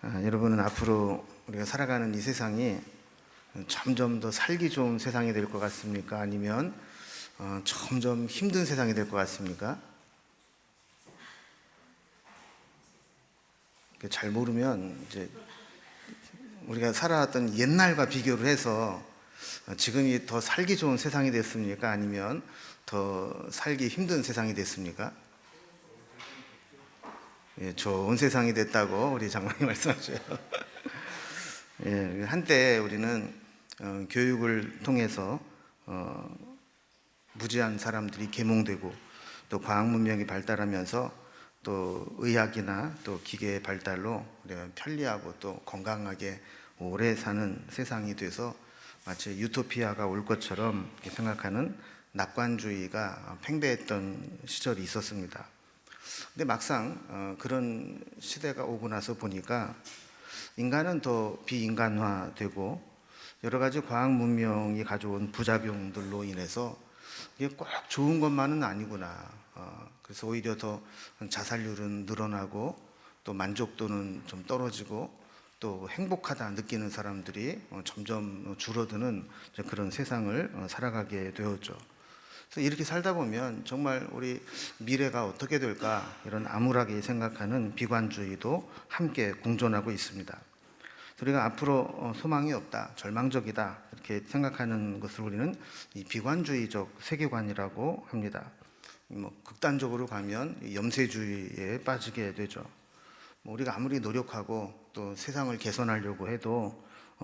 여러분은 앞으로 우리가 살아가는 이 세상이 점점 더 살기 좋은 세상이 될 것 같습니까? 아니면 점점 힘든 세상이 될 것 같습니까? 잘 모르면 이제 우리가 살아왔던 옛날과 비교를 해서 지금이 더 살기 좋은 세상이 됐습니까? 아니면 더 살기 힘든 세상이 됐습니까? 예, 좋은 세상이 됐다고 우리 장로님 말씀하셔요. 예, 한때 우리는 교육을 통해서 무지한 사람들이 계몽되고 또 과학 문명이 발달하면서 또 의학이나 또 기계의 발달로 우리가 편리하고 또 건강하게 오래 사는 세상이 돼서 마치 유토피아가 올 것처럼 생각하는 낙관주의가 팽배했던 시절이 있었습니다. 근데 막상 그런 시대가 오고 나서 보니까 인간은 더 비인간화되고 여러 가지 과학 문명이 가져온 부작용들로 인해서 이게 꼭 좋은 것만은 아니구나. 그래서 오히려 더 자살률은 늘어나고 또 만족도는 좀 떨어지고 또 행복하다 느끼는 사람들이 점점 줄어드는 그런 세상을 살아가게 되었죠. 그래서 이렇게 살다 보면 정말 우리 미래가 어떻게 될까 이런 암울하게 생각하는 비관주의도 함께 공존하고 있습니다. 우리가 앞으로 소망이 없다, 절망적이다 이렇게 생각하는 것을 우리는 이 비관주의적 세계관이라고 합니다. 극단적으로 가면 염세주의에 빠지게 되죠. 우리가 아무리 노력하고 또 세상을 개선하려고 해도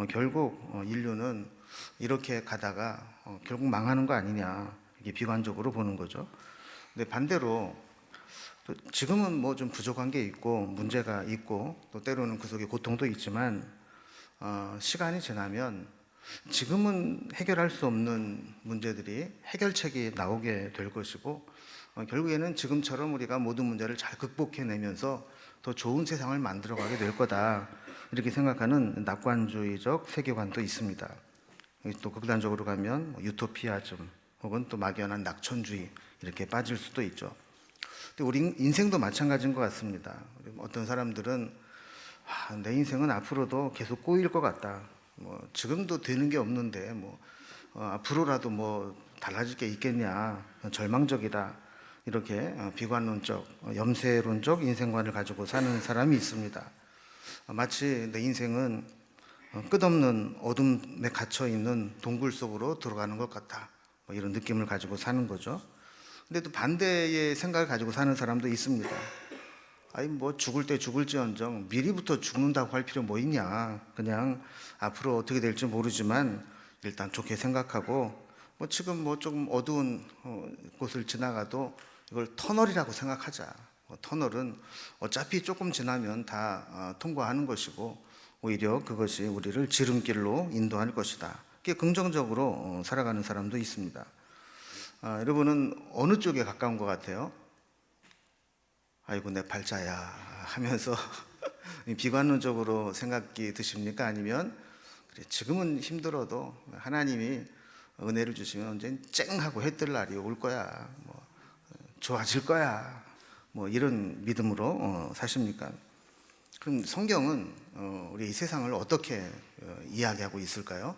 결국 인류는 이렇게 가다가 결국 망하는 거 아니냐 이게 비관적으로 보는 거죠. 근데 반대로 또 지금은 뭐 좀 부족한 게 있고 문제가 있고 또 때로는 그 속에 고통도 있지만 시간이 지나면 지금은 해결할 수 없는 문제들이 해결책이 나오게 될 것이고 결국에는 지금처럼 우리가 모든 문제를 잘 극복해내면서 더 좋은 세상을 만들어가게 될 거다 이렇게 생각하는 낙관주의적 세계관도 있습니다. 또 극단적으로 가면 유토피아즘 혹은 또 막연한 낙천주의 이렇게 빠질 수도 있죠. 근데 우리 인생도 마찬가지인 것 같습니다. 어떤 사람들은 내 인생은 앞으로도 계속 꼬일 것 같다. 지금도 되는 게 없는데 앞으로라도 달라질 게 있겠냐. 절망적이다. 이렇게 비관론적, 염세론적 인생관을 가지고 사는 사람이 있습니다. 마치 내 인생은 끝없는 어둠에 갇혀 있는 동굴 속으로 들어가는 것 같다. 이런 느낌을 가지고 사는 거죠. 근데 또 반대의 생각을 가지고 사는 사람도 있습니다. 죽을 때 죽을지언정 미리부터 죽는다고 할 필요 뭐 있냐. 그냥 앞으로 어떻게 될지 모르지만 일단 좋게 생각하고 지금 조금 어두운 곳을 지나가도 이걸 터널이라고 생각하자. 터널은 어차피 조금 지나면 다 통과하는 것이고 오히려 그것이 우리를 지름길로 인도할 것이다. 이렇게 긍정적으로 살아가는 사람도 있습니다. 여러분은 어느 쪽에 가까운 것 같아요? 아이고 내 팔자야 하면서 비관론적으로 생각이 드십니까? 아니면 그래, 지금은 힘들어도 하나님이 은혜를 주시면 언젠 쨍 하고 해 뜰 날이 올 거야. 좋아질 거야. 이런 믿음으로 사십니까? 그럼 성경은 우리 이 세상을 어떻게 이야기하고 있을까요?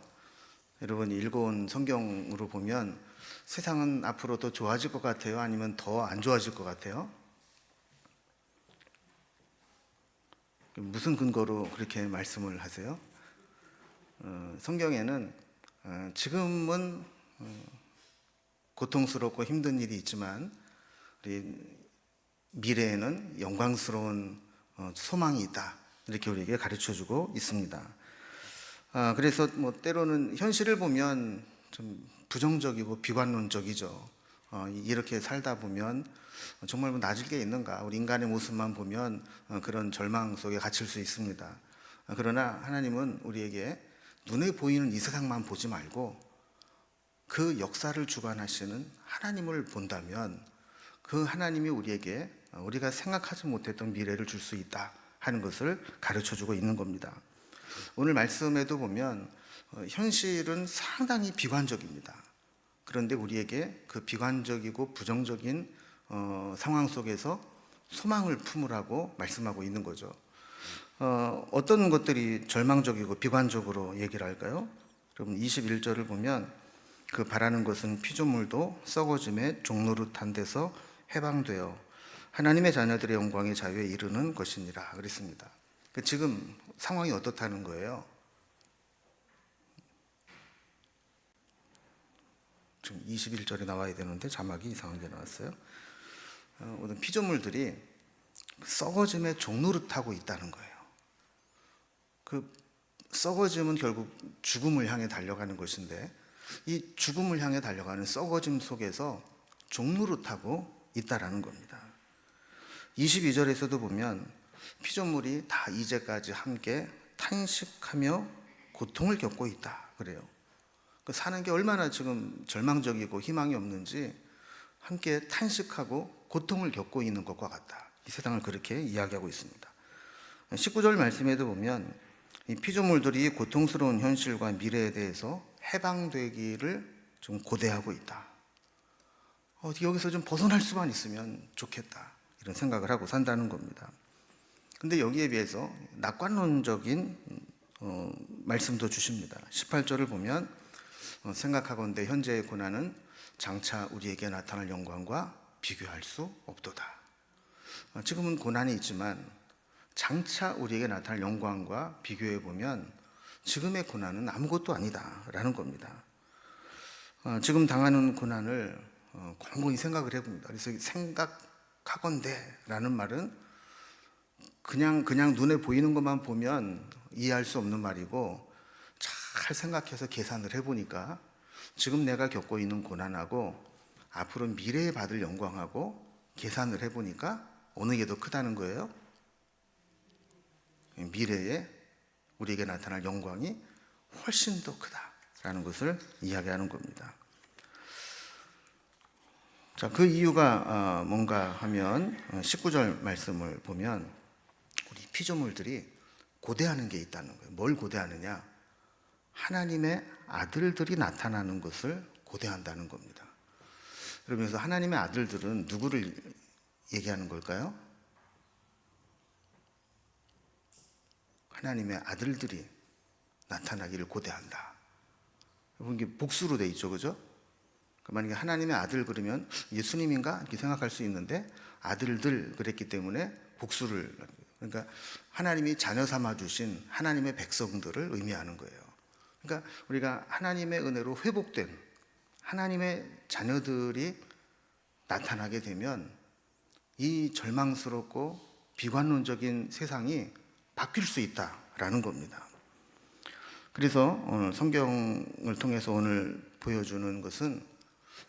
여러분이 읽어온 성경으로 보면 세상은 앞으로 더 좋아질 것 같아요? 아니면 더 안 좋아질 것 같아요? 무슨 근거로 그렇게 말씀을 하세요? 성경에는 지금은 고통스럽고 힘든 일이 있지만 우리 미래에는 영광스러운 소망이 있다 이렇게 우리에게 가르쳐주고 있습니다. 그래서 때로는 현실을 보면 좀 부정적이고 비관론적이죠. 이렇게 살다 보면 정말 나아질 게 있는가? 우리 인간의 모습만 보면 그런 절망 속에 갇힐 수 있습니다. 그러나 하나님은 우리에게 눈에 보이는 이 세상만 보지 말고 그 역사를 주관하시는 하나님을 본다면 그 하나님이 우리에게 우리가 생각하지 못했던 미래를 줄 수 있다 하는 것을 가르쳐주고 있는 겁니다. 오늘 말씀에도 보면 현실은 상당히 비관적입니다. 그런데 우리에게 그 비관적이고 부정적인 상황 속에서 소망을 품으라고 말씀하고 있는 거죠. 어떤 것들이 절망적이고 비관적으로 얘기를 할까요? 여러분 21절을 보면 그 바라는 것은 피조물도 썩어짐에 종노릇한 데서 해방되어 하나님의 자녀들의 영광의 자유에 이르는 것이니라 그랬습니다. 지금 상황이 어떻다는 거예요? 지금 21절에 나와야 되는데 자막이 이상하게 나왔어요. 모든 피조물들이 썩어짐에 종노릇하고 있다는 거예요. 그 썩어짐은 결국 죽음을 향해 달려가는 것인데 이 죽음을 향해 달려가는 썩어짐 속에서 종노릇하고 있다라는 겁니다. 22절에서도 보면 피조물이 다 이제까지 함께 탄식하며 고통을 겪고 있다 그래요. 사는 게 얼마나 지금 절망적이고 희망이 없는지 함께 탄식하고 고통을 겪고 있는 것과 같다. 이 세상을 그렇게 이야기하고 있습니다. 19절 말씀에도 보면 이 피조물들이 고통스러운 현실과 미래에 대해서 해방되기를 좀 고대하고 있다. 여기서 좀 벗어날 수만 있으면 좋겠다. 이런 생각을 하고 산다는 겁니다. 근데 여기에 비해서 낙관론적인 말씀도 주십니다. 18절을 보면 생각하건대 현재의 고난은 장차 우리에게 나타날 영광과 비교할 수 없도다. 지금은 고난이 있지만 장차 우리에게 나타날 영광과 비교해 보면 지금의 고난은 아무것도 아니다라는 겁니다. 지금 당하는 고난을 곰곰이 생각을 해봅니다. 그래서 생각하건대라는 말은 그냥 눈에 보이는 것만 보면 이해할 수 없는 말이고 잘 생각해서 계산을 해보니까 지금 내가 겪고 있는 고난하고 앞으로 미래에 받을 영광하고 계산을 해보니까 어느 게 더 크다는 거예요? 미래에 우리에게 나타날 영광이 훨씬 더 크다라는 것을 이야기하는 겁니다. 자, 그 이유가 뭔가 하면 19절 말씀을 보면 우리 피조물들이 고대하는 게 있다는 거예요. 뭘 고대하느냐? 하나님의 아들들이 나타나는 것을 고대한다는 겁니다. 그러면서 하나님의 아들들은 누구를 얘기하는 걸까요? 하나님의 아들들이 나타나기를 고대한다. 이게 복수로 돼 있죠, 그죠? 만약에 하나님의 아들 그러면 예수님인가 이렇게 생각할 수 있는데 아들들 그랬기 때문에 복수를, 그러니까 하나님이 자녀 삼아 주신 하나님의 백성들을 의미하는 거예요. 그러니까 우리가 하나님의 은혜로 회복된 하나님의 자녀들이 나타나게 되면 이 절망스럽고 비관론적인 세상이 바뀔 수 있다라는 겁니다. 그래서 오늘 성경을 통해서 오늘 보여주는 것은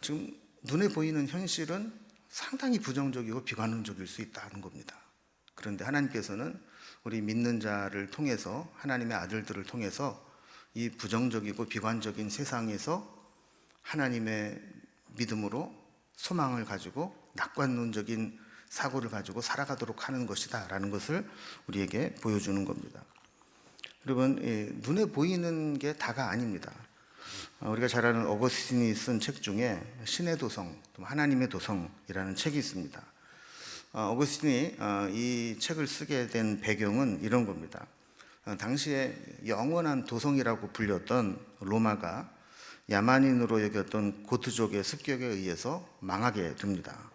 지금 눈에 보이는 현실은 상당히 부정적이고 비관론적일 수 있다는 겁니다. 그런데 하나님께서는 우리 믿는 자를 통해서 하나님의 아들들을 통해서 이 부정적이고 비관적인 세상에서 하나님의 믿음으로 소망을 가지고 낙관론적인 사고를 가지고 살아가도록 하는 것이다 라는 것을 우리에게 보여주는 겁니다. 여러분, 눈에 보이는 게 다가 아닙니다. 우리가 잘 아는 어거스틴이 쓴 책 중에 신의 도성, 하나님의 도성이라는 책이 있습니다. 어거스틴이 이 책을 쓰게 된 배경은 이런 겁니다. 당시에 영원한 도성이라고 불렸던 로마가 야만인으로 여겼던 고트족의 습격에 의해서 망하게 됩니다.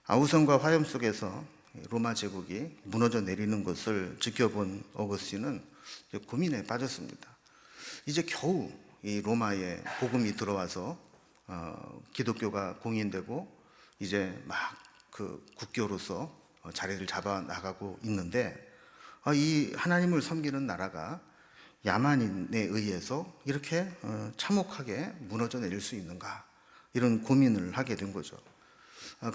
아우성과 화염 속에서 로마 제국이 무너져 내리는 것을 지켜본 어거스틴은 고민에 빠졌습니다. 이제 겨우 이 로마에 복음이 들어와서 기독교가 공인되고 이제 막 그 국교로서 자리를 잡아 나가고 있는데 이 하나님을 섬기는 나라가 야만인에 의해서 이렇게 참혹하게 무너져 내릴 수 있는가, 이런 고민을 하게 된 거죠.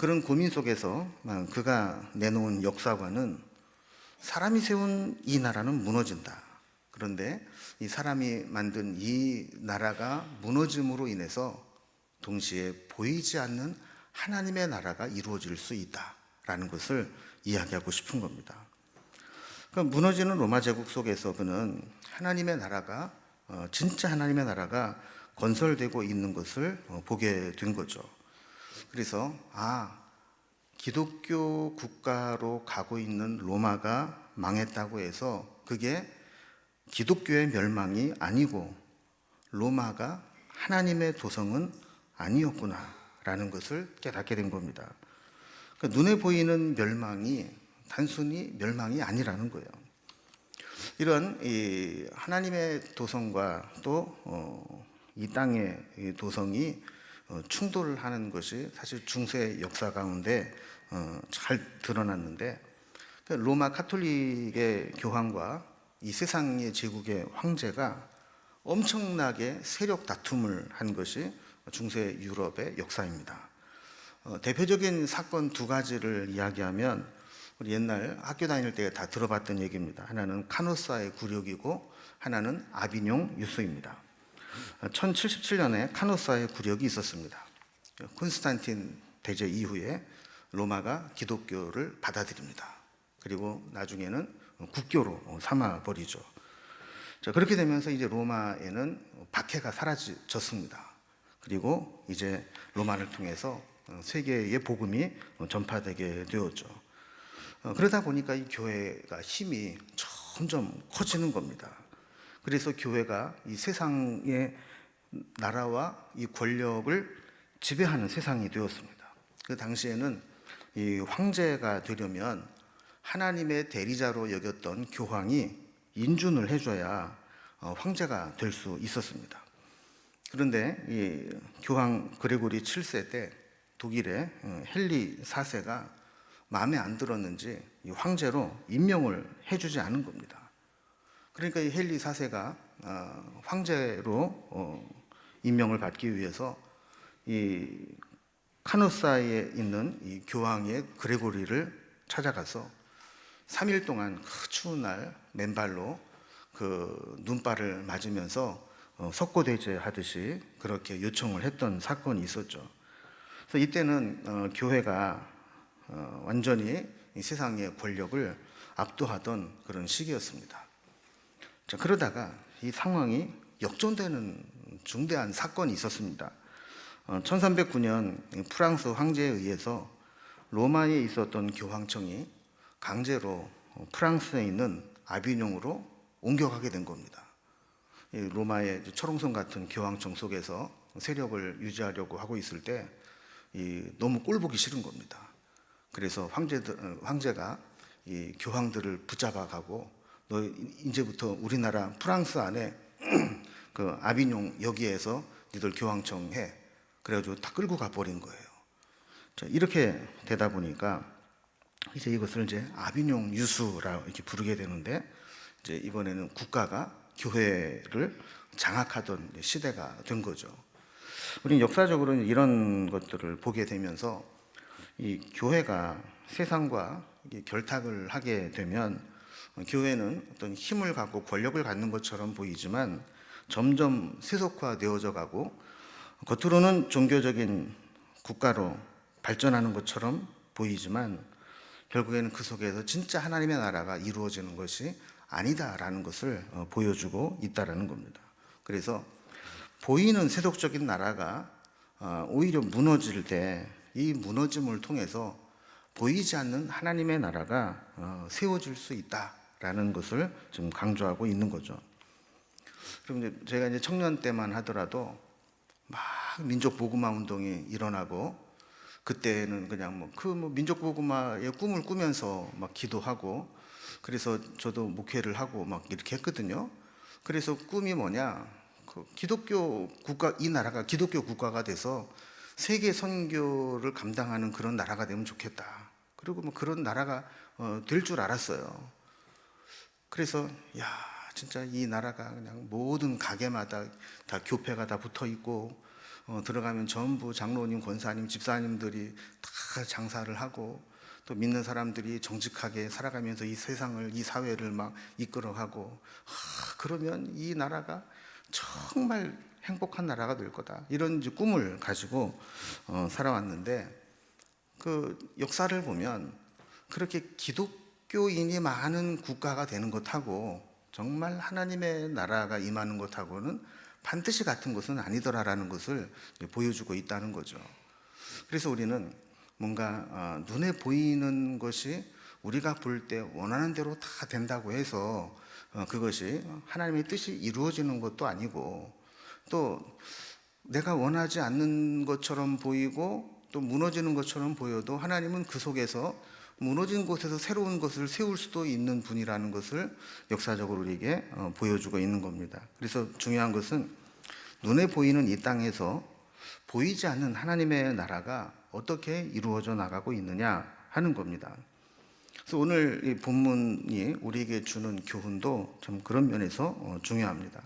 그런 고민 속에서 그가 내놓은 역사관은 사람이 세운 이 나라는 무너진다. 그런데 이 사람이 만든 이 나라가 무너짐으로 인해서 동시에 보이지 않는 하나님의 나라가 이루어질 수 있다라는 것을 이야기하고 싶은 겁니다. 그러니까 무너지는 로마 제국 속에서 그는 하나님의 나라가 진짜 하나님의 나라가 건설되고 있는 것을 보게 된 거죠. 그래서 기독교 국가로 가고 있는 로마가 망했다고 해서 그게 기독교의 멸망이 아니고 로마가 하나님의 도성은 아니었구나라는 것을 깨닫게 된 겁니다. 그러니까 눈에 보이는 멸망이 단순히 멸망이 아니라는 거예요. 이런 이 하나님의 도성과 또 이 땅의 도성이 충돌하는 것이 사실 중세 역사 가운데 잘 드러났는데, 로마 카톨릭의 교황과 이 세상의 제국의 황제가 엄청나게 세력 다툼을 한 것이 중세 유럽의 역사입니다. 대표적인 사건 두 가지를 이야기하면 우리 옛날 학교 다닐 때 다 들어봤던 얘기입니다. 하나는 카노사의 굴욕이고 하나는 아비뇽 유수입니다. 1077년에 카노사의 굴욕이 있었습니다. 콘스탄틴 대제 이후에 로마가 기독교를 받아들입니다. 그리고 나중에는 국교로 삼아버리죠. 자, 그렇게 되면서 이제 로마에는 박해가 사라졌습니다. 그리고 이제 로마를 통해서 세계의 복음이 전파되게 되었죠. 그러다 보니까 이 교회가 힘이 점점 커지는 겁니다. 그래서 교회가 이 세상의 나라와 이 권력을 지배하는 세상이 되었습니다. 그 당시에는 이 황제가 되려면 하나님의 대리자로 여겼던 교황이 인준을 해줘야 황제가 될 수 있었습니다. 그런데 이 교황 그레고리 7세 때 독일의 헨리 4세가 마음에 안 들었는지 이 황제로 임명을 해주지 않은 겁니다. 그러니까 이 헨리 4세가 황제로 임명을 받기 위해서 이 카노사에 있는 이 교황의 그레고리를 찾아가서 3일 동안 그 추운 날 맨발로 그 눈발을 맞으면서 석고대죄 하듯이 그렇게 요청을 했던 사건이 있었죠. 그래서 이때는 교회가 완전히 이 세상의 권력을 압도하던 그런 시기였습니다. 자, 그러다가 이 상황이 역전되는 중대한 사건이 있었습니다. 1309년 프랑스 황제에 의해서 로마에 있었던 교황청이 강제로 프랑스에 있는 아비뇽으로 옮겨가게 된 겁니다. 로마의 철옹성 같은 교황청 속에서 세력을 유지하려고 하고 있을 때 너무 꼴보기 싫은 겁니다. 그래서 황제가 이 교황들을 붙잡아 가고 너 이제부터 우리나라 프랑스 안에 그 아비뇽 여기에서 니들 교황청 해. 그래가지고 다 끌고 가버린 거예요. 자, 이렇게 되다 보니까 이제 이것을 이제 아비뇽 유수라고 이렇게 부르게 되는데, 이제 이번에는 국가가 교회를 장악하던 시대가 된 거죠. 우리는 역사적으로 이런 것들을 보게 되면서 이 교회가 세상과 결탁을 하게 되면 교회는 어떤 힘을 갖고 권력을 갖는 것처럼 보이지만 점점 세속화되어져 가고 겉으로는 종교적인 국가로 발전하는 것처럼 보이지만 결국에는 그 속에서 진짜 하나님의 나라가 이루어지는 것이 아니다라는 것을 보여주고 있다라는 겁니다. 그래서 보이는 세속적인 나라가 오히려 무너질 때 이 무너짐을 통해서 보이지 않는 하나님의 나라가 세워질 수 있다라는 것을 지금 강조하고 있는 거죠. 그럼 제가 이제 청년 때만 하더라도 막 민족 복음화 운동이 일어나고, 그때는 그냥 민족 복음화의 꿈을 꾸면서 막 기도하고, 그래서 저도 목회를 하고 막 이렇게 했거든요. 그래서 꿈이 뭐냐? 기독교 국가, 이 나라가 기독교 국가가 돼서 세계 선교를 감당하는 그런 나라가 되면 좋겠다. 그리고 그런 나라가 될 줄 알았어요. 그래서 야, 진짜 이 나라가 그냥 모든 가게마다 다 교회가 다 붙어 있고 들어가면 전부 장로님, 권사님, 집사님들이 다 장사를 하고, 또 믿는 사람들이 정직하게 살아가면서 이 세상을, 이 사회를 막 이끌어가고, 그러면 이 나라가 정말 행복한 나라가 될 거다, 이런 꿈을 가지고 살아왔는데, 그 역사를 보면 그렇게 기독교인이 많은 국가가 되는 것하고 정말 하나님의 나라가 임하는 것하고는 반드시 같은 것은 아니더라라는 것을 보여주고 있다는 거죠. 그래서 우리는 뭔가 눈에 보이는 것이 우리가 볼 때 원하는 대로 다 된다고 해서 그것이 하나님의 뜻이 이루어지는 것도 아니고, 또 내가 원하지 않는 것처럼 보이고 또 무너지는 것처럼 보여도 하나님은 그 속에서 무너진 곳에서 새로운 것을 세울 수도 있는 분이라는 것을 역사적으로 우리에게 보여주고 있는 겁니다. 그래서 중요한 것은 눈에 보이는 이 땅에서 보이지 않는 하나님의 나라가 어떻게 이루어져 나가고 있느냐 하는 겁니다. 그래서 오늘 이 본문이 우리에게 주는 교훈도 참 그런 면에서 중요합니다.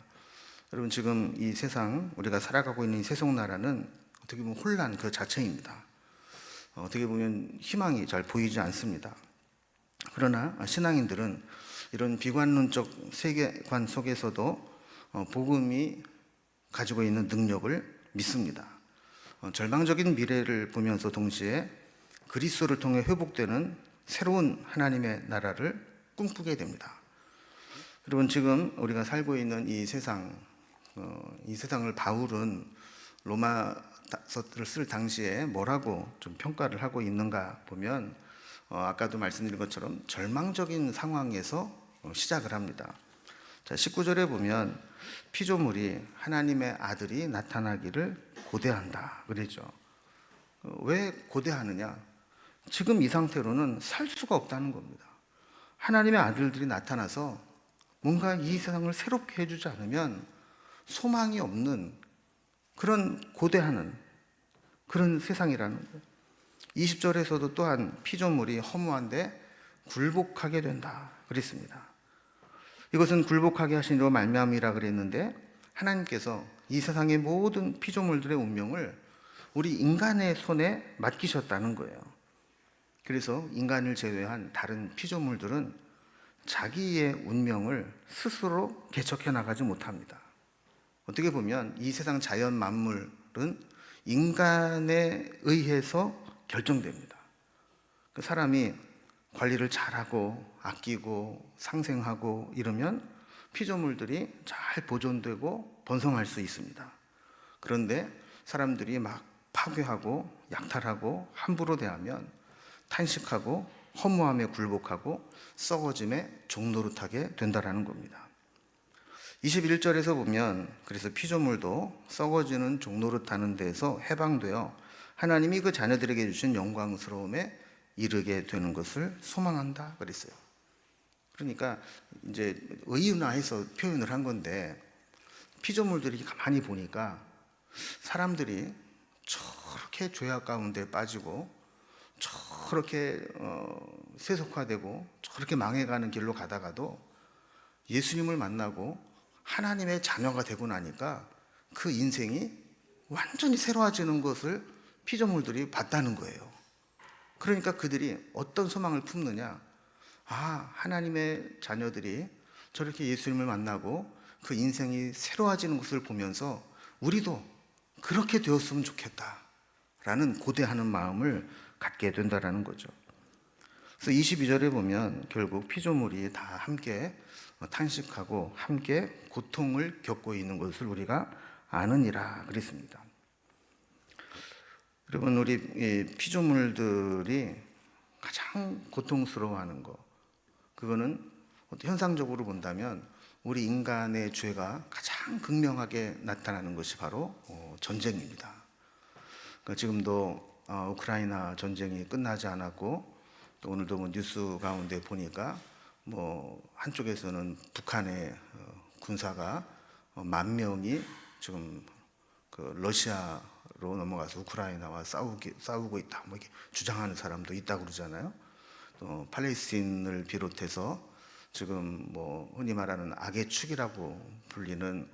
여러분, 지금 이 세상, 우리가 살아가고 있는 이 세상 나라는 어떻게 보면 혼란 그 자체입니다. 어떻게 보면 희망이 잘 보이지 않습니다. 그러나 신앙인들은 이런 비관론적 세계관 속에서도 복음이 가지고 있는 능력을 믿습니다. 절망적인 미래를 보면서 동시에 그리스도를 통해 회복되는 새로운 하나님의 나라를 꿈꾸게 됩니다. 여러분, 지금 우리가 살고 있는 이 세상을 바울은 로마서를 쓸 당시에 뭐라고 좀 평가를 하고 있는가 보면, 아까도 말씀드린 것처럼 절망적인 상황에서 시작을 합니다. 자, 19절에 보면 피조물이 하나님의 아들이 나타나기를 고대한다 그러죠. 왜 고대하느냐? 지금 이 상태로는 살 수가 없다는 겁니다. 하나님의 아들들이 나타나서 뭔가 이 세상을 새롭게 해주지 않으면 소망이 없는 그런 고대하는 그런 세상이라는 거예요. 20절에서도 또한 피조물이 허무한데 굴복하게 된다 그랬습니다. 이것은 굴복하게 하시니로 말미암이라 그랬는데, 하나님께서 이 세상의 모든 피조물들의 운명을 우리 인간의 손에 맡기셨다는 거예요. 그래서 인간을 제외한 다른 피조물들은 자기의 운명을 스스로 개척해 나가지 못합니다. 어떻게 보면 이 세상 자연 만물은 인간에 의해서 결정됩니다. 그 사람이 관리를 잘하고 아끼고 상생하고 이러면 피조물들이 잘 보존되고 번성할 수 있습니다. 그런데 사람들이 막 파괴하고 약탈하고 함부로 대하면 탄식하고 허무함에 굴복하고 썩어짐에 종노릇하게 된다라는 겁니다. 21절에서 보면 그래서 피조물도 썩어지는 종노릇하는 데에서 해방되어 하나님이 그 자녀들에게 주신 영광스러움에 이르게 되는 것을 소망한다 그랬어요. 그러니까 이제 의인화해서 표현을 한 건데, 피조물들이 가만히 보니까 사람들이 저렇게 죄악 가운데 빠지고 저렇게 세속화되고 저렇게 망해가는 길로 가다가도 예수님을 만나고 하나님의 자녀가 되고 나니까 그 인생이 완전히 새로워지는 것을 피조물들이 봤다는 거예요. 그러니까 그들이 어떤 소망을 품느냐? 하나님의 자녀들이 저렇게 예수님을 만나고 그 인생이 새로워지는 것을 보면서 우리도 그렇게 되었으면 좋겠다라는 고대하는 마음을 갖게 된다라는 거죠. 그래서 22절에 보면 결국 피조물이 다 함께 탄식하고 함께 고통을 겪고 있는 것을 우리가 아느니라 그랬습니다. 여러분, 우리 피조물들이 가장 고통스러워하는 거, 그거는 현상적으로 본다면 우리 인간의 죄가 가장 극명하게 나타나는 것이 바로 전쟁입니다. 그러니까 지금도 우크라이나 전쟁이 끝나지 않았고, 또 오늘도 뭐 뉴스 가운데 보니까 뭐 한쪽에서는 북한의 군사가 10,000명이 지금 그 러시아로 넘어가서 우크라이나와 싸우고 있다, 뭐 이렇게 주장하는 사람도 있다고 그러잖아요. 또 팔레스틴을 비롯해서 지금 뭐 흔히 말하는 악의 축이라고 불리는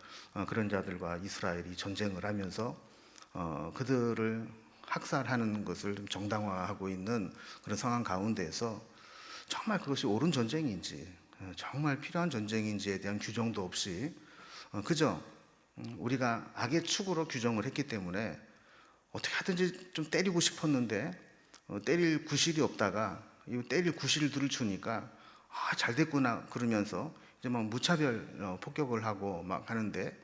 그런 자들과 이스라엘이 전쟁을 하면서 그들을 학살하는 것을 좀 정당화하고 있는 그런 상황 가운데에서 정말 그것이 옳은 전쟁인지, 정말 필요한 전쟁인지에 대한 규정도 없이 그저 우리가 악의 축으로 규정을 했기 때문에 어떻게 하든지 좀 때리고 싶었는데 때릴 구실이 없다가 이 때릴 구실들을 주니까 잘 됐구나 그러면서 이제 막 무차별 폭격을 하고 막 하는데,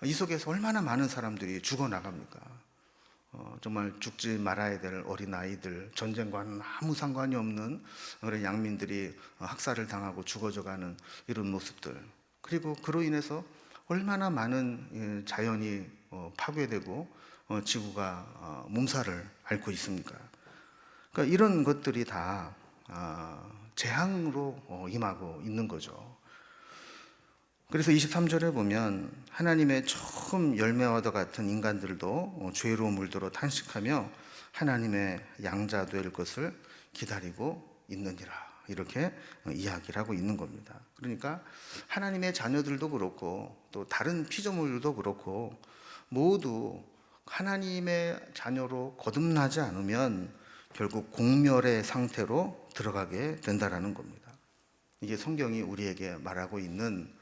이 속에서 얼마나 많은 사람들이 죽어 나갑니까? 정말 죽지 말아야 될 어린아이들, 전쟁과는 아무 상관이 없는 그런 양민들이 학살을 당하고 죽어져가는 이런 모습들, 그리고 그로 인해서 얼마나 많은 자연이 파괴되고 지구가 몸살을 앓고 있습니까? 그러니까 이런 것들이 다 재앙으로 임하고 있는 거죠. 그래서 23절에 보면 하나님의 처음 열매와도 같은 인간들도 죄로 물들어 탄식하며 하나님의 양자 될 것을 기다리고 있느니라, 이렇게 이야기를 하고 있는 겁니다. 그러니까 하나님의 자녀들도 그렇고 또 다른 피조물들도 그렇고 모두 하나님의 자녀로 거듭나지 않으면 결국 공멸의 상태로 들어가게 된다라는 겁니다. 이게 성경이 우리에게 말하고 있는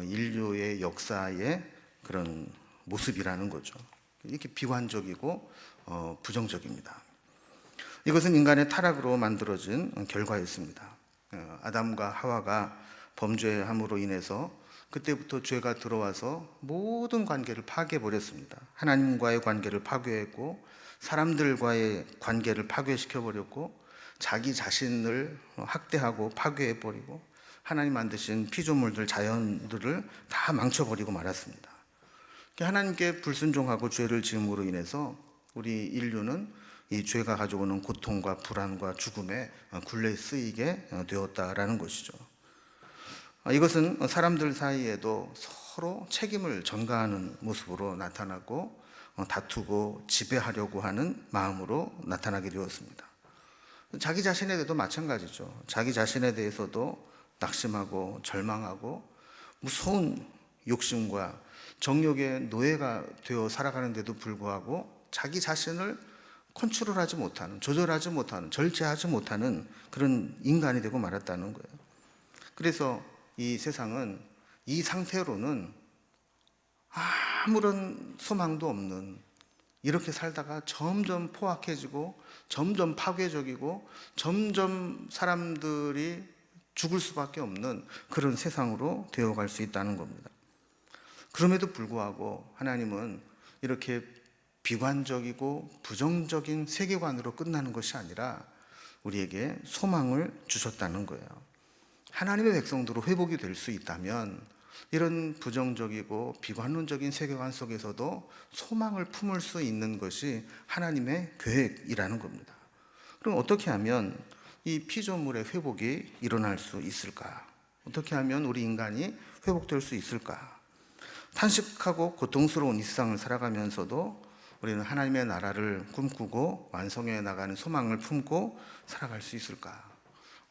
인류의 역사의 그런 모습이라는 거죠. 이렇게 비관적이고 부정적입니다. 이것은 인간의 타락으로 만들어진 결과였습니다. 아담과 하와가 범죄함으로 인해서 그때부터 죄가 들어와서 모든 관계를 파괴해버렸습니다. 하나님과의 관계를 파괴했고 사람들과의 관계를 파괴시켜버렸고 자기 자신을 학대하고 파괴해버리고 하나님 만드신 피조물들, 자연들을 다 망쳐버리고 말았습니다. 하나님께 불순종하고 죄를 지음으로 인해서 우리 인류는 이 죄가 가져오는 고통과 불안과 죽음에 굴레 쓰이게 되었다라는 것이죠. 이것은 사람들 사이에도 서로 책임을 전가하는 모습으로 나타나고 다투고 지배하려고 하는 마음으로 나타나게 되었습니다. 자기 자신에 대해서도 마찬가지죠. 자기 자신에 대해서도 낙심하고 절망하고 무서운 욕심과 정욕의 노예가 되어 살아가는데도 불구하고 자기 자신을 컨트롤하지 못하는, 조절하지 못하는, 절제하지 못하는 그런 인간이 되고 말았다는 거예요. 그래서 이 세상은 이 상태로는 아무런 소망도 없는, 이렇게 살다가 점점 포악해지고 점점 파괴적이고 점점 사람들이 죽을 수밖에 없는 그런 세상으로 되어갈 수 있다는 겁니다. 그럼에도 불구하고 하나님은 이렇게 비관적이고 부정적인 세계관으로 끝나는 것이 아니라 우리에게 소망을 주셨다는 거예요. 하나님의 백성들로 회복이 될 수 있다면 이런 부정적이고 비관론적인 세계관 속에서도 소망을 품을 수 있는 것이 하나님의 계획이라는 겁니다. 그럼 어떻게 하면 이 피조물의 회복이 일어날 수 있을까? 어떻게 하면 우리 인간이 회복될 수 있을까? 탄식하고 고통스러운 이 세상을 살아가면서도 우리는 하나님의 나라를 꿈꾸고 완성해 나가는 소망을 품고 살아갈 수 있을까?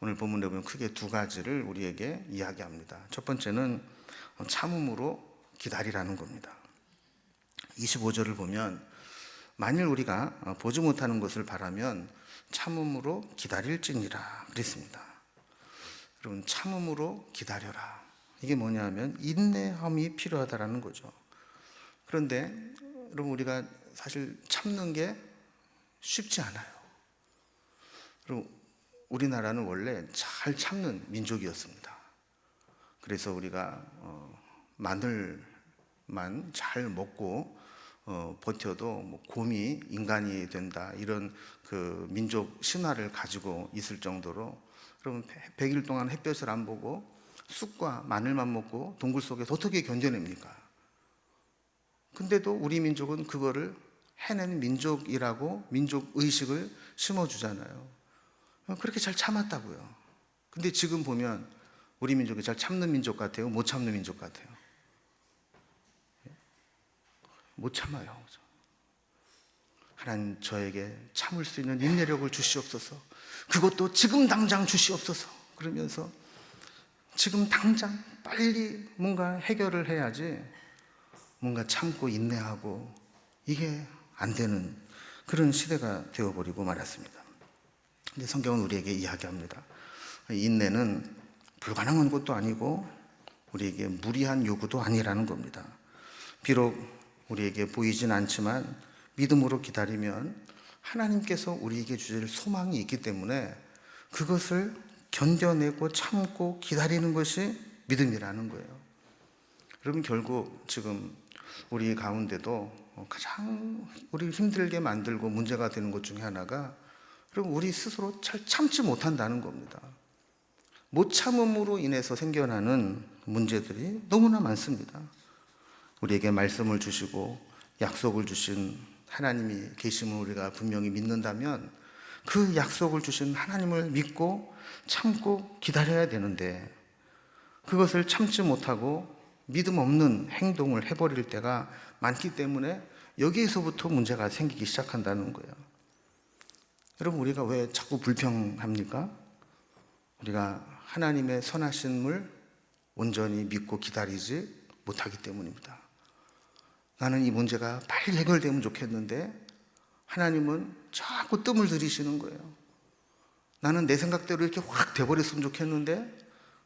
오늘 본문에 보면 크게 두 가지를 우리에게 이야기합니다. 첫 번째는 참음으로 기다리라는 겁니다. 25절을 보면 만일 우리가 보지 못하는 것을 바라면 참음으로 기다릴지니라 그랬습니다. 여러분, 참음으로 기다려라. 이게 뭐냐면 인내함이 필요하다라는 거죠. 그런데 여러분, 우리가 사실 참는 게 쉽지 않아요. 여러분, 우리나라는 원래 잘 참는 민족이었습니다. 그래서 우리가 마늘만 잘 먹고 버텨도 뭐 곰이 인간이 된다, 이런 그 민족 신화를 가지고 있을 정도로, 그러면 100일 동안 햇볕을 안 보고 쑥과 마늘만 먹고 동굴 속에서 어떻게 견뎌냅니까? 근데도 우리 민족은 그거를 해낸 민족이라고 민족 의식을 심어주잖아요. 그렇게 잘 참았다고요. 근데 지금 보면 우리 민족이 잘 참는 민족 같아요? 못 참는 민족 같아요? 못 참아요. 하나님, 저에게 참을 수 있는 인내력을 주시옵소서. 그것도 지금 당장 주시옵소서. 그러면서 지금 당장 빨리 뭔가 해결을 해야지 뭔가 참고 인내하고 이게 안 되는 그런 시대가 되어버리고 말았습니다. 근데 성경은 우리에게 이야기합니다. 인내는 불가능한 것도 아니고 우리에게 무리한 요구도 아니라는 겁니다. 비록 우리에게 보이진 않지만 믿음으로 기다리면 하나님께서 우리에게 주실 소망이 있기 때문에 그것을 견뎌내고 참고 기다리는 것이 믿음이라는 거예요. 여러분, 결국 지금 우리 가운데도 가장 우리 힘들게 만들고 문제가 되는 것 중에 하나가 그럼 우리 스스로 잘 참지 못한다는 겁니다. 못 참음으로 인해서 생겨나는 문제들이 너무나 많습니다. 우리에게 말씀을 주시고 약속을 주신 하나님이 계심을 우리가 분명히 믿는다면 그 약속을 주신 하나님을 믿고 참고 기다려야 되는데 그것을 참지 못하고 믿음 없는 행동을 해버릴 때가 많기 때문에 여기에서부터 문제가 생기기 시작한다는 거예요. 여러분, 우리가 왜 자꾸 불평합니까? 우리가 하나님의 선하심을 온전히 믿고 기다리지 못하기 때문입니다. 나는 이 문제가 빨리 해결되면 좋겠는데 하나님은 자꾸 뜸을 들이시는 거예요. 나는 내 생각대로 이렇게 확 돼버렸으면 좋겠는데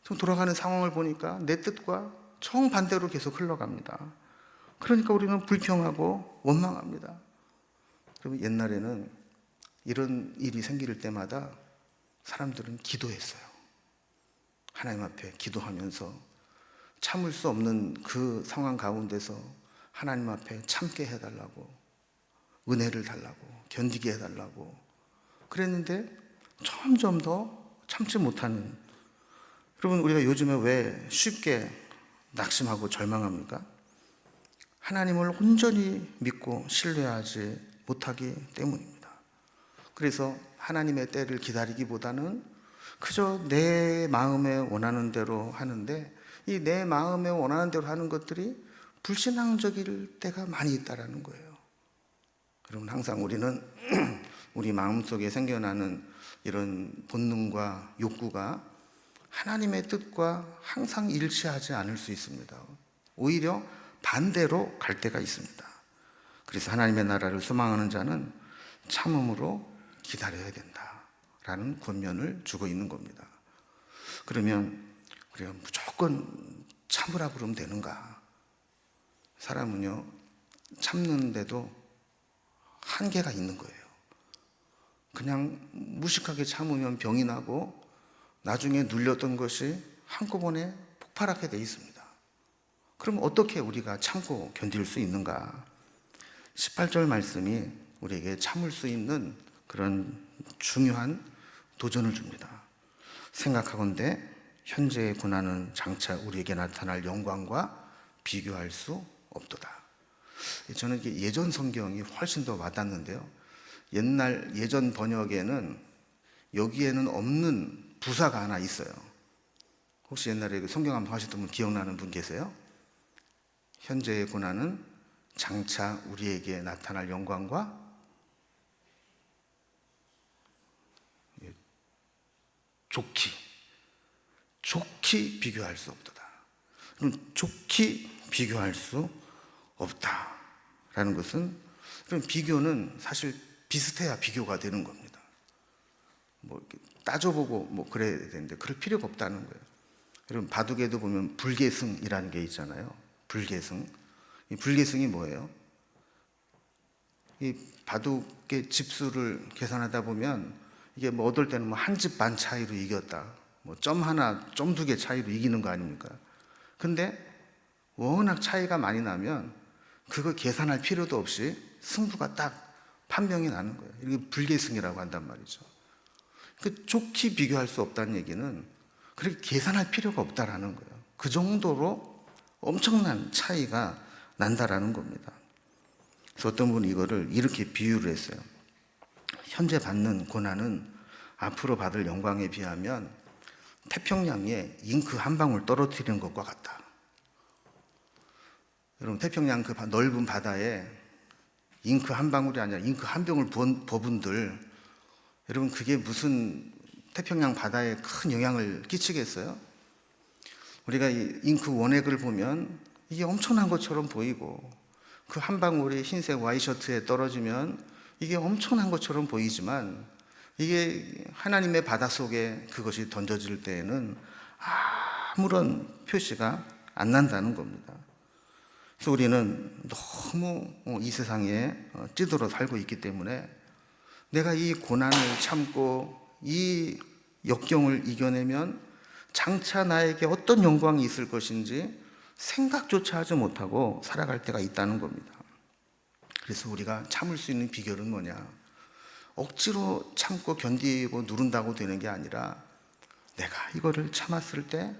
좀 돌아가는 상황을 보니까 내 뜻과 정반대로 계속 흘러갑니다. 그러니까 우리는 불평하고 원망합니다. 그러면 옛날에는 이런 일이 생길 때마다 사람들은 기도했어요. 하나님 앞에 기도하면서 참을 수 없는 그 상황 가운데서 하나님 앞에 참게 해달라고, 은혜를 달라고, 견디게 해달라고 그랬는데 점점 더 참지 못하는, 여러분, 우리가 요즘에 왜 쉽게 낙심하고 절망합니까? 하나님을 온전히 믿고 신뢰하지 못하기 때문입니다. 그래서 하나님의 때를 기다리기보다는 그저 내 마음에 원하는 대로 하는데 이 내 마음에 원하는 대로 하는 것들이 불신앙적일 때가 많이 있다라는 거예요. 여러분, 항상 우리는 우리 마음속에 생겨나는 이런 본능과 욕구가 하나님의 뜻과 항상 일치하지 않을 수 있습니다. 오히려 반대로 갈 때가 있습니다. 그래서 하나님의 나라를 소망하는 자는 참음으로 기다려야 된다라는 권면을 주고 있는 겁니다. 그러면 우리가 무조건 참으라 그러면 되는가? 사람은요, 참는데도 한계가 있는 거예요. 그냥 무식하게 참으면 병이 나고 나중에 눌렸던 것이 한꺼번에 폭발하게 돼 있습니다. 그럼 어떻게 우리가 참고 견딜 수 있는가? 18절 말씀이 우리에게 참을 수 있는 그런 중요한 도전을 줍니다. 생각하건대 현재의 고난은 장차 우리에게 나타날 영광과 비교할 수 없도다. 저는 이게 예전 성경이 훨씬 더 와닿는데요. 옛날 예전 번역에는 여기에는 없는 부사가 하나 있어요. 혹시 옛날에 성경 한번 하셨던 분 기억나는 분 계세요? 현재의 고난은 장차 우리에게 나타날 영광과 좋게 비교할 수 없도다. 그럼 좋게 비교할 수 없다라는 것은, 그럼 비교는 사실 비슷해야 비교가 되는 겁니다. 뭐 이렇게 따져보고 뭐 그래야 되는데 그럴 필요가 없다는 거예요. 여러분, 바둑에도 보면 불계승이라는 게 있잖아요. 불계승. 이 불계승이 뭐예요? 이 바둑의 집수를 계산하다 보면 이게 뭐 어떨 때는 뭐 한 집 반 차이로 이겼다, 뭐 점 하나, 점 두 개 차이로 이기는 거 아닙니까? 근데 워낙 차이가 많이 나면 그거 계산할 필요도 없이 승부가 딱 판명이 나는 거예요. 이게 불계승이라고 한단 말이죠. 그 좋게 비교할 수 없다는 얘기는 그렇게 계산할 필요가 없다라는 거예요. 그 정도로 엄청난 차이가 난다라는 겁니다. 그래서 어떤 분이 이거를 이렇게 비유를 했어요. 현재 받는 고난은 앞으로 받을 영광에 비하면 태평양에 잉크 한 방울 떨어뜨리는 것과 같다. 여러분, 태평양 그 넓은 바다에 잉크 한 방울이 아니라 잉크 한 병을 부은 분들, 여러분, 그게 무슨 태평양 바다에 큰 영향을 끼치겠어요? 우리가 이 잉크 원액을 보면 이게 엄청난 것처럼 보이고 그 한 방울이 흰색 와이셔츠에 떨어지면 이게 엄청난 것처럼 보이지만 이게 하나님의 바다 속에 그것이 던져질 때에는 아무런 표시가 안 난다는 겁니다. 그래서 우리는 너무 이 세상에 찌들어 살고 있기 때문에 내가 이 고난을 참고 이 역경을 이겨내면 장차 나에게 어떤 영광이 있을 것인지 생각조차 하지 못하고 살아갈 때가 있다는 겁니다. 그래서 우리가 참을 수 있는 비결은 뭐냐? 억지로 참고 견디고 누른다고 되는 게 아니라 내가 이거를 참았을 때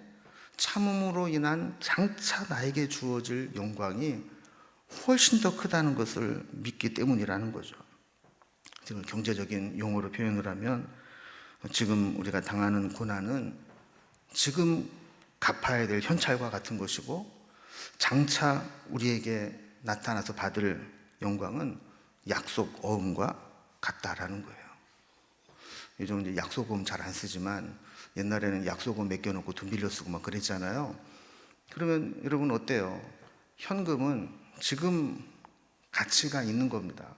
참음으로 인한 장차 나에게 주어질 영광이 훨씬 더 크다는 것을 믿기 때문이라는 거죠. 지금 경제적인 용어로 표현을 하면 지금 우리가 당하는 고난은 지금 갚아야 될 현찰과 같은 것이고 장차 우리에게 나타나서 받을 영광은 약속 어음과 같다라는 거예요. 요즘 이제 약속 어음 잘 안 쓰지만 옛날에는 약속 어음 맡겨놓고 돈 빌려 쓰고 막 그랬잖아요. 그러면 여러분 어때요? 현금은 지금 가치가 있는 겁니다.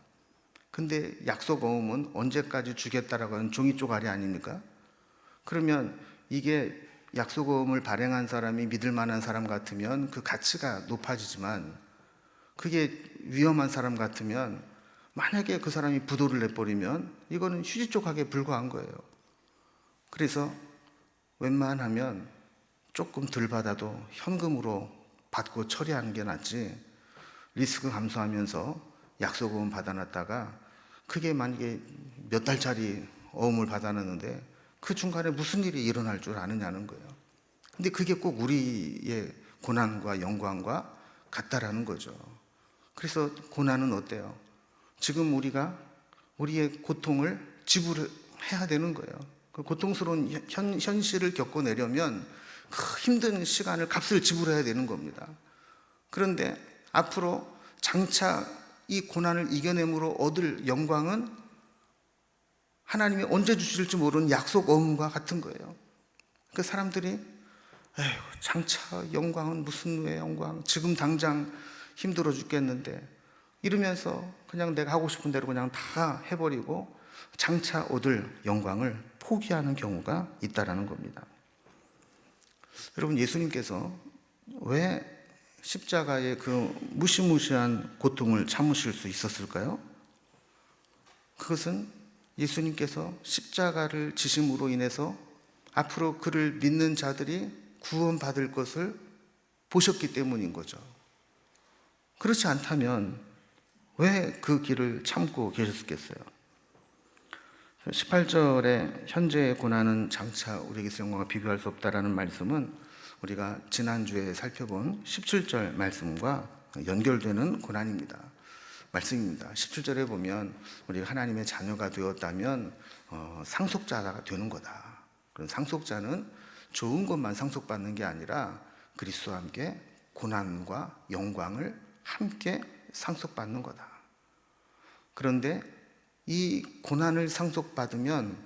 근데 약속 어음은 언제까지 주겠다라고 하는 종이 쪼가리 아닙니까? 그러면 이게 약속 어음을 발행한 사람이 믿을 만한 사람 같으면 그 가치가 높아지지만 그게 위험한 사람 같으면 만약에 그 사람이 부도를 내버리면 이거는 휴지 조각에 불과한 거예요. 그래서 웬만하면 조금 덜 받아도 현금으로 받고 처리하는 게 낫지, 리스크 감수하면서 약속어음 받아놨다가 그게 만약에 몇 달짜리 어음을 받아놨는데 그 중간에 무슨 일이 일어날 줄 아느냐는 거예요. 근데 그게 꼭 우리의 고난과 영광과 같다라는 거죠. 그래서 고난은 어때요? 지금 우리가 우리의 고통을 지불해야 되는 거예요. 그 고통스러운 현실을 겪어내려면 그 힘든 시간을 값을 지불해야 되는 겁니다. 그런데 앞으로 장차 이 고난을 이겨냄으로 얻을 영광은 하나님이 언제 주실지 모르는 약속 어음과 같은 거예요. 그 사람들이 에휴, 장차 영광은 무슨 왜 영광? 지금 당장 힘들어 죽겠는데 이러면서 그냥 내가 하고 싶은 대로 그냥 다 해버리고 장차 얻을 영광을 포기하는 경우가 있다라는 겁니다. 여러분, 예수님께서 왜 십자가의 그 무시무시한 고통을 참으실 수 있었을까요? 그것은 예수님께서 십자가를 지심으로 인해서 앞으로 그를 믿는 자들이 구원받을 것을 보셨기 때문인 거죠. 그렇지 않다면 왜 그 길을 참고 계셨겠어요? 18절에 현재의 고난은 장차 우리에게서 영광과 비교할 수 없다라는 말씀은 우리가 지난주에 살펴본 17절 말씀과 연결되는 고난입니다. 말씀입니다. 17절에 보면 우리가 하나님의 자녀가 되었다면 상속자가 되는 거다. 그런 상속자는 좋은 것만 상속받는 게 아니라 그리스도와 함께 고난과 영광을 함께 상속받는 거다. 그런데 이 고난을 상속받으면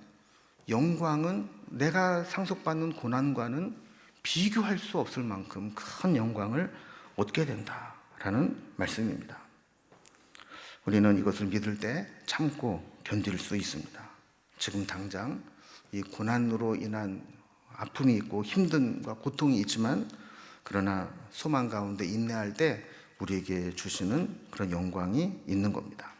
영광은 내가 상속받는 고난과는 비교할 수 없을 만큼 큰 영광을 얻게 된다라는 말씀입니다. 우리는 이것을 믿을 때 참고 견딜 수 있습니다. 지금 당장 이 고난으로 인한 아픔이 있고 힘듦과 고통이 있지만 그러나 소망 가운데 인내할 때 우리에게 주시는 그런 영광이 있는 겁니다.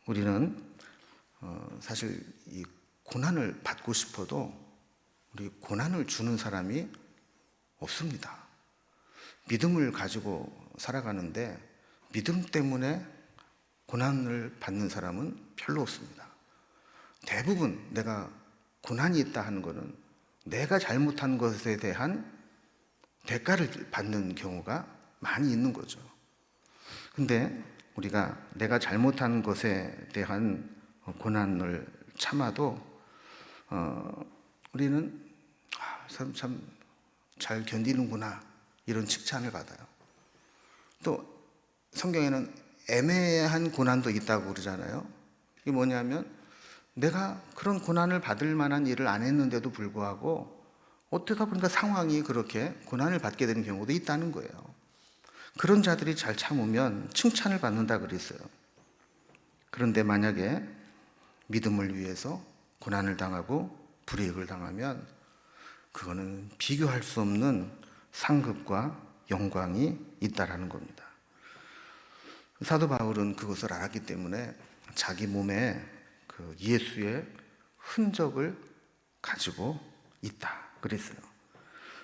우리는 사실 이 고난을 받고 싶어도 우리 고난을 주는 사람이 없습니다. 믿음을 가지고 살아가는데 믿음 때문에 고난을 받는 사람은 별로 없습니다. 대부분 내가 고난이 있다 하는 것은 내가 잘못한 것에 대한 대가를 받는 경우가 많이 있는 거죠. 근데 우리가 내가 잘못한 것에 대한 고난을 참아도 우리는 참 잘 견디는구나 이런 칭찬을 받아요. 또 성경에는 애매한 고난도 있다고 그러잖아요. 이게 뭐냐면 내가 그런 고난을 받을 만한 일을 안 했는데도 불구하고 어쩌다 보니까 상황이 그렇게 고난을 받게 되는 경우도 있다는 거예요. 그런 자들이 잘 참으면 칭찬을 받는다 그랬어요. 그런데 만약에 믿음을 위해서 고난을 당하고 불이익을 당하면 그거는 비교할 수 없는 상급과 영광이 있다라는 겁니다. 사도 바울은 그것을 알았기 때문에 자기 몸에 그 예수의 흔적을 가지고 있다 그랬어요.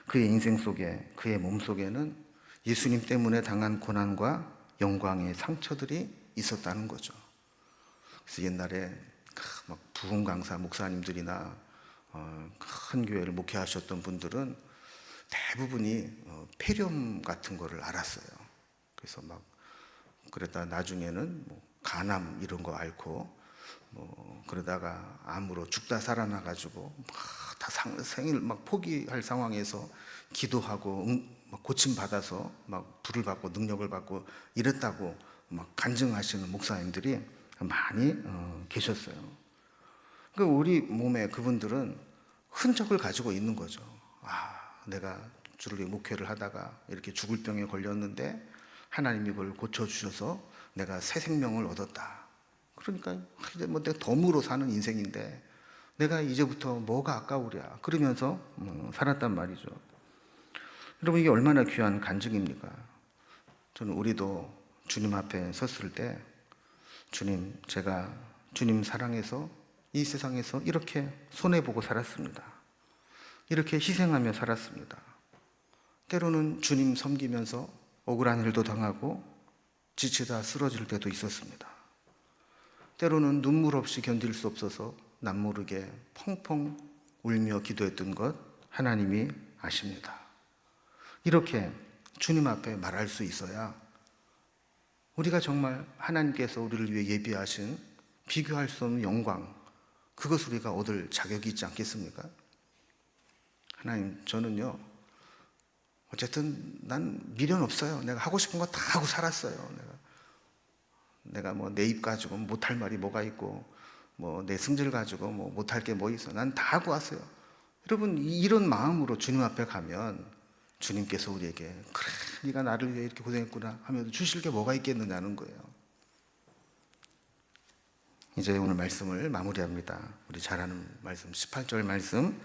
그의 인생 속에, 그의 몸 속에는 예수님 때문에 당한 고난과 영광의 상처들이 있었다는 거죠. 그래서 옛날에 막 부흥 강사 목사님들이나 큰 교회를 목회하셨던 분들은 대부분이 폐렴 같은 거를 앓았어요. 그래서 막 그러다 나중에는 뭐 간암 이런 거 앓고 그러다가 암으로 죽다 살아나가지고 다 생을 막 포기할 상황에서 기도하고 막 고침 받아서 막 불을 받고 능력을 받고 이랬다고 막 간증하시는 목사님들이 많이 계셨어요. 그 우리 몸에 그분들은 흔적을 가지고 있는 거죠. 내가 주를 위해 목회를 하다가 이렇게 죽을 병에 걸렸는데 하나님이 이걸 고쳐주셔서 내가 새 생명을 얻었다. 그러니까 이제 뭐 내가 덤으로 사는 인생인데 내가 이제부터 뭐가 아까우랴 그러면서 살았단 말이죠. 여러분, 이게 얼마나 귀한 간증입니까? 저는 우리도 주님 앞에 섰을 때 주님, 제가 주님 사랑해서 이 세상에서 이렇게 손해보고 살았습니다. 이렇게 희생하며 살았습니다. 때로는 주님 섬기면서 억울한 일도 당하고 지치다 쓰러질 때도 있었습니다. 때로는 눈물 없이 견딜 수 없어서 남모르게 펑펑 울며 기도했던 것 하나님이 아십니다. 이렇게 주님 앞에 말할 수 있어야 우리가 정말 하나님께서 우리를 위해 예비하신 비교할 수 없는 영광, 그것을 우리가 얻을 자격이 있지 않겠습니까? 하나님, 저는요 어쨌든 난 미련 없어요. 내가 하고 싶은 거 다 하고 살았어요. 내가 뭐 내 입 가지고 못할 말이 뭐가 있고 뭐 내 승질 가지고 뭐 못할 게 뭐 있어. 난 다 하고 왔어요. 여러분, 이런 마음으로 주님 앞에 가면 주님께서 우리에게 그래, 네가 나를 위해 이렇게 고생했구나 하면서 주실 게 뭐가 있겠느냐는 거예요. 이제 오늘 말씀을 마무리합니다. 우리 잘 아는 말씀 18절 말씀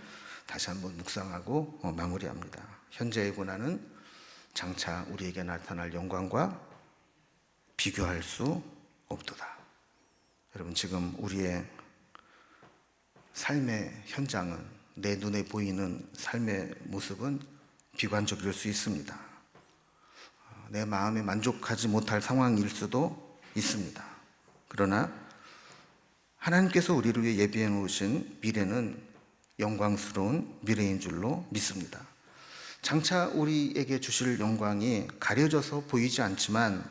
다시 한번 묵상하고 마무리합니다. 현재의 고난은 장차 우리에게 나타날 영광과 비교할 수 없도다. 여러분, 지금 우리의 삶의 현장은, 내 눈에 보이는 삶의 모습은 비관적일 수 있습니다. 내 마음에 만족하지 못할 상황일 수도 있습니다. 그러나 하나님께서 우리를 위해 예비해 놓으신 미래는 영광스러운 미래인 줄로 믿습니다. 장차 우리에게 주실 영광이 가려져서 보이지 않지만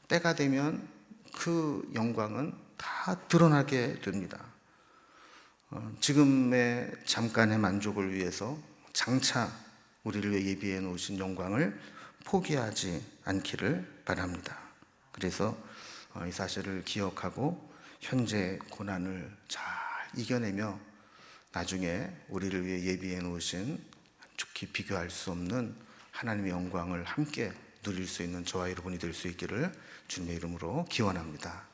때가 되면 그 영광은 다 드러나게 됩니다. 지금의 잠깐의 만족을 위해서 장차 우리를 위해 예비해 놓으신 영광을 포기하지 않기를 바랍니다. 그래서 이 사실을 기억하고 현재 고난을 잘 이겨내며 나중에 우리를 위해 예비해 놓으신 죽기 비교할 수 없는 하나님의 영광을 함께 누릴 수 있는 저와 여러분이 될 수 있기를 주님의 이름으로 기원합니다.